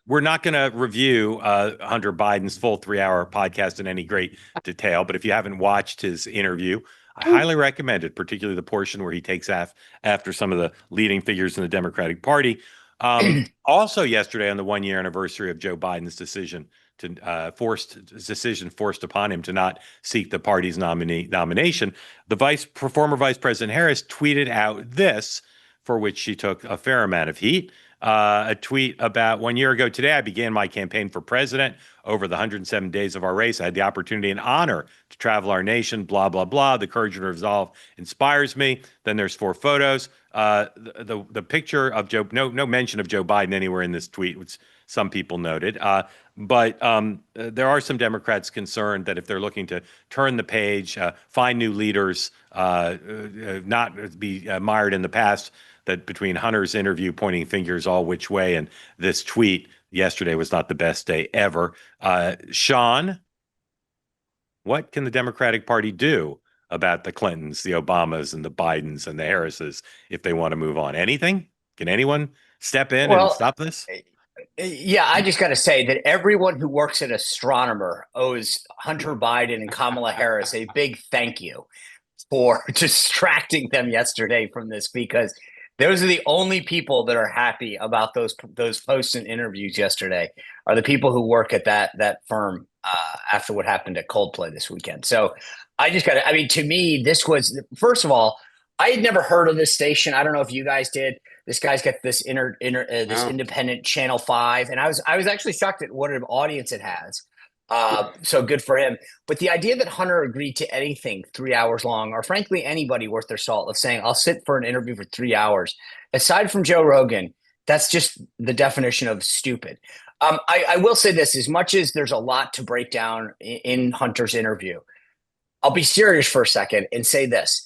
we're not going to review Hunter Biden's full 3 hour podcast in any great detail, but if you haven't watched his interview, I highly recommend it, particularly the portion where he takes after some of the leading figures in the Democratic Party. Also, yesterday, on the 1 year anniversary of Joe Biden's decision forced upon him to not seek the party's nomination, the former Vice President Harris tweeted out this, for which she took a fair amount of heat. A tweet about 1 year ago today, I began my campaign for president. Over the 107 days of our race, I had the opportunity and honor to travel our nation, blah, blah, blah. The courage and resolve inspires me. Then there's 4 photos. The picture of Joe, no mention of Joe Biden anywhere in this tweet, which some people noted. But there are some Democrats concerned that if they're looking to turn the page, find new leaders, not be mired in the past, that between Hunter's interview pointing fingers all which way and this tweet yesterday was not the best day ever. Sean, what can the Democratic Party do about the Clintons, the Obamas, and the Bidens and the Harrises if they want to move on? Anything? Can anyone step in and Well, stop this? yeah, I just got to say that everyone who works at Astronomer owes Hunter Biden and Kamala Harris a big thank you for distracting them yesterday from this, because those are the only people that are happy about those posts and interviews yesterday are the people who work at that firm after what happened at Coldplay this weekend. So I just got to, I mean, to me, this was, first of all, I had never heard of this station. I don't know if you guys did. This guy's got this this No. independent Channel 5, and I was actually shocked at what an audience it has. So good for him. But the idea that Hunter agreed to anything 3 hours long, or frankly anybody worth their salt, of saying I'll sit for an interview for 3 hours, aside from Joe Rogan, that's just the definition of stupid. I will say this: as much as there's a lot to break down in Hunter's interview, I'll be serious for a second and say this.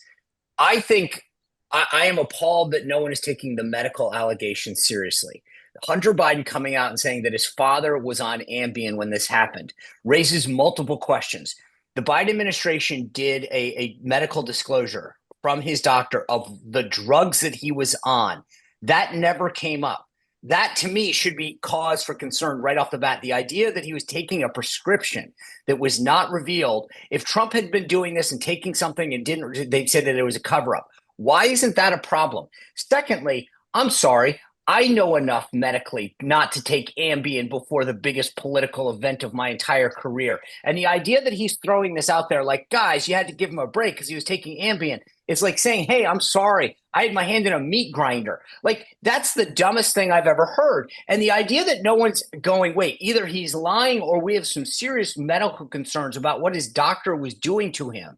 I think I am appalled that no one is taking the medical allegations seriously. Hunter Biden coming out and saying that his father was on Ambien when this happened raises multiple questions. The Biden administration did a medical disclosure from his doctor of the drugs that he was on. That never came up. That to me should be cause for concern right off the bat. The idea that he was taking a prescription that was not revealed. If Trump had been doing this and taking something and didn't, they said that it was a cover up. Why isn't that a problem? Secondly, I'm sorry, I know enough medically not to take Ambien before the biggest political event of my entire career. And the idea that he's throwing this out there like, guys, you had to give him a break because he was taking Ambien. It's like saying, hey, I'm sorry, I had my hand in a meat grinder. Like, that's the dumbest thing I've ever heard. And the idea that no one's going, wait, either he's lying or we have some serious medical concerns about what his doctor was doing to him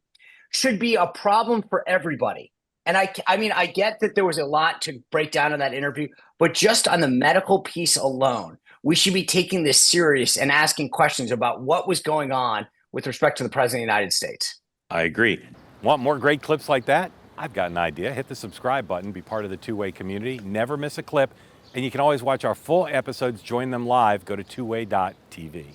should be a problem for everybody. And I mean, I get that there was a lot to break down in that interview, but just on the medical piece alone, we should be taking this serious and asking questions about what was going on with respect to the president of the United States. I agree. Want more great clips like that? I've got an idea. Hit the subscribe button, be part of the Two-Way community, never miss a clip, and you can always watch our full episodes, join them live, go to twoway.tv.